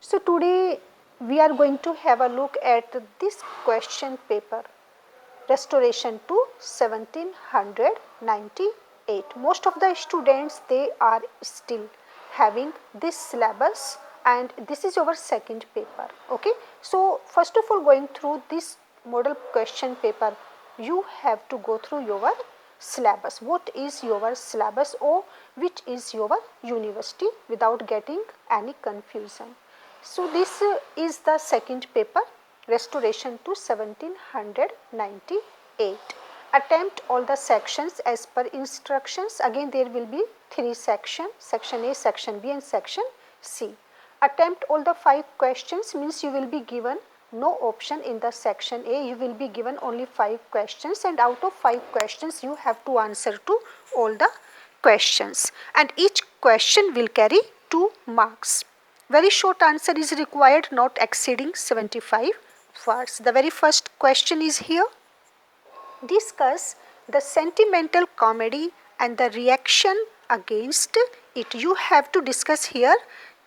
So today we are going to have a look at this question paper, Restoration to 1798. Most of the students, they are still having this syllabus, and this is our second paper. Okay, so first of all, going through this model question paper, you have to go through your syllabus. What is your syllabus, or which is your university, without getting any confusion. So this is the second paper, Restoration to 1798. Attempt all the sections as per instructions. Again there will be 3 sections, section A, section B and section C. Attempt all the 5 questions means you will be given no option in the section A. You will be given only 5 questions, and out of 5 questions you have to answer to all the questions, and each question will carry 2 marks. Very short answer is required, not exceeding 75 words. The very first question is here. Discuss the sentimental comedy and the reaction against it. You have to discuss here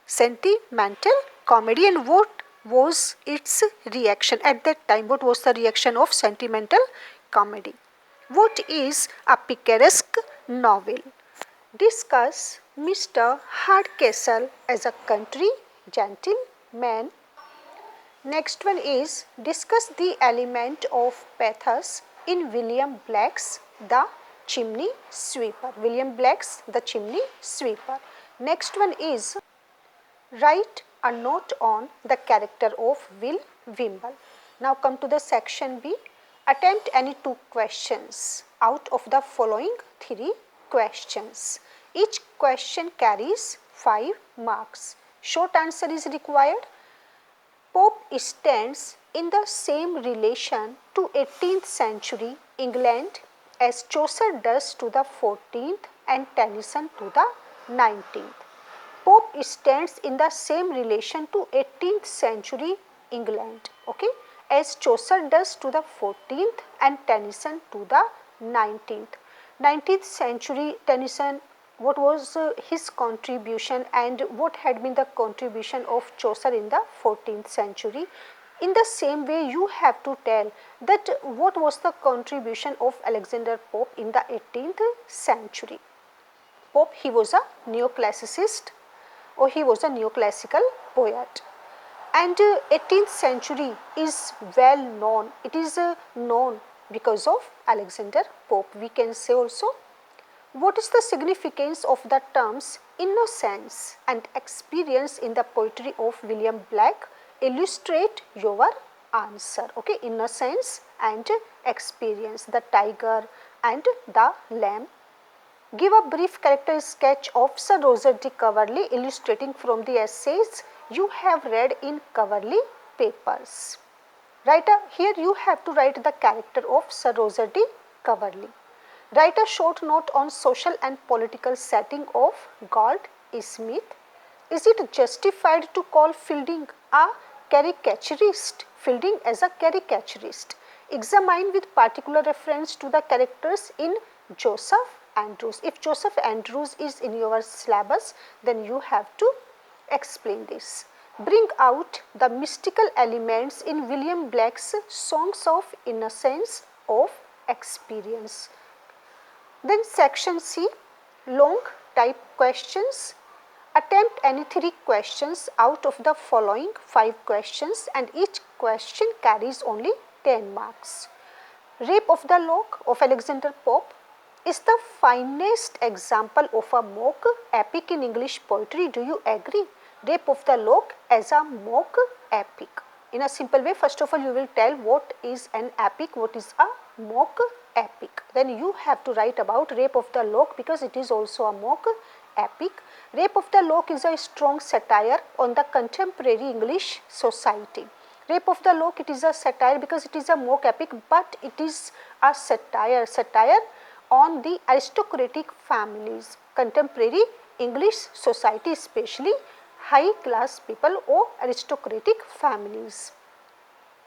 sentimental comedy and what was its reaction at that time. What was the reaction of sentimental comedy? What is a picaresque novel? Discuss Mr. Hardcastle as a country gentleman. Next one is discuss the element of pathos in William Blake's The Chimney Sweeper. William Blake's The Chimney Sweeper. Next one is write a note on the character of Will Wimble. Now come to the section B. Attempt any 2 questions out of the following 3 questions. Each question carries 5 marks. Short answer is required. Pope stands in the same relation to 18th century England as Chaucer does to the 14th and Tennyson to the 19th. Pope stands in the same relation to 18th century England, okay, as Chaucer does to the 14th and Tennyson to the 19th. 19th century Tennyson, what was his contribution and what had been the contribution of Chaucer in the 14th century. In the same way, you have to tell that what was the contribution of Alexander Pope in the 18th century. Pope, he was a neoclassicist, or he was a neoclassical poet, and 18th century is well known. It is known because of Alexander Pope. We can say also, what is the significance of the terms innocence and experience in the poetry of William Blake? Illustrate your answer. Okay, innocence and experience, the tiger and the lamb. Give a brief character sketch of Sir Roger de Coverley, illustrating from the essays you have read in Coverley papers. Here you have to write the character of Sir Roger de Coverley. Write a short note on social and political setting of Goldsmith. Is it justified to call Fielding a caricaturist? Fielding as a caricaturist. Examine with particular reference to the characters in Joseph Andrews. If Joseph Andrews is in your syllabus, then you have to explain this. Bring out the mystical elements in William Blake's Songs of Innocence of Experience. Then section C, long type questions. Attempt any 3 questions out of the following 5 questions, and each question carries only 10 marks. Rape of the Lock of Alexander Pope is the finest example of a mock epic in English poetry. Do you agree? Rape of the Lock as a mock epic. In a simple way, first of all you will tell what is an epic, what is a mock epic. Then you have to write about Rape of the Lock because it is also a mock epic. Rape of the Lock is a strong satire on the contemporary English society. Rape of the Lock, it is a satire because it is a mock epic, but it is a satire on the aristocratic families, contemporary English society, especially high class people or aristocratic families.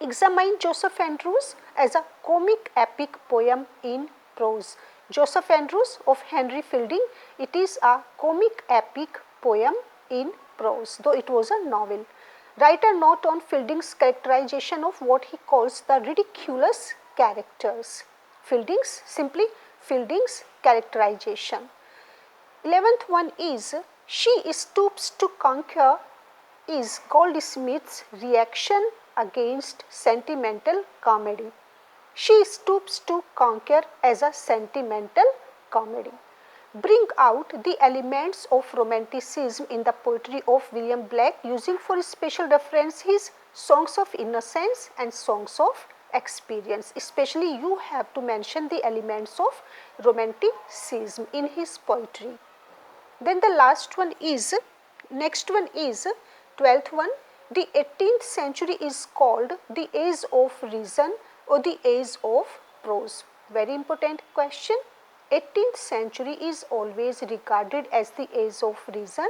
Examine Joseph Andrews as a comic epic poem in prose. Joseph Andrews of Henry Fielding, it is a comic epic poem in prose, though it was a novel. Write a note on Fielding's characterization of what he calls the ridiculous characters. Simply Fielding's characterization. 11th one is, she stoops to conquer is Goldsmith's reaction against sentimental comedy. She stoops to conquer as a sentimental comedy. Bring out the elements of romanticism in the poetry of William Blake, using for special reference his Songs of Innocence and Songs of Experience. Especially you have to mention the elements of romanticism in his poetry. Then the last one is, next one is 12th one, the 18th century is called the age of reason or the age of prose. Very important question. 18th century is always regarded as the age of reason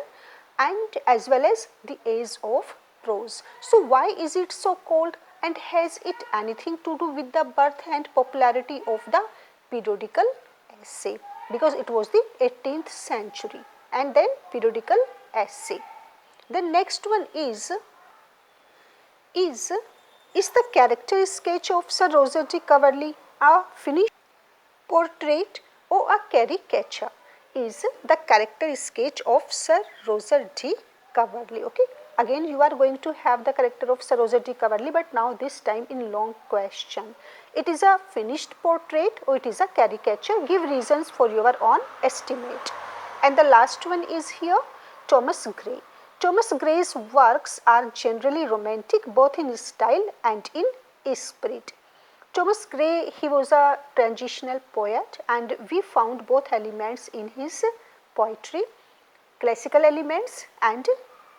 and as well as the age of prose. So why is it so called, and has it anything to do with the birth and popularity of the periodical essay? Because it was the 18th century. And then periodical essay. The next one is the character sketch of Sir Roger de Coverley a finished portrait or a caricature? Is the character sketch of Sir Roger de Coverley. Okay. Again you are going to have the character of Sir Roger de Coverley, but now this time in long question. It is a finished portrait or it is a caricature. Give reasons for your own estimate. And the last one is here, Thomas Gray. Thomas Gray's works are generally romantic both in style and in spirit. Thomas Gray, he was a transitional poet, and we found both elements in his poetry, classical elements and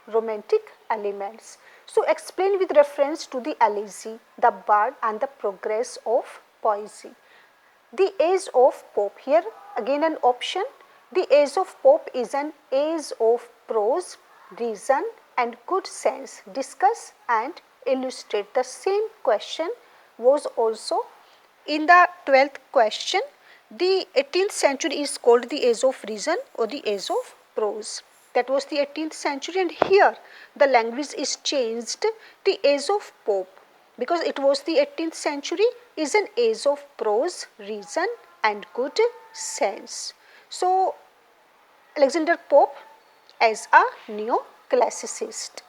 romantic elements. So explain with reference to the elegy, the bard and the progress of poesy. The age of Pope, here again an option. The age of Pope is an age of prose, reason and good sense. Discuss and illustrate. The same question was also in the 12th question. The 18th century is called the age of reason or the age of prose. That was the 18th century, and here the language is changed. The age of Pope, because it was the 18th century, is an age of prose, reason and good sense. So Alexander Pope as a neoclassicist.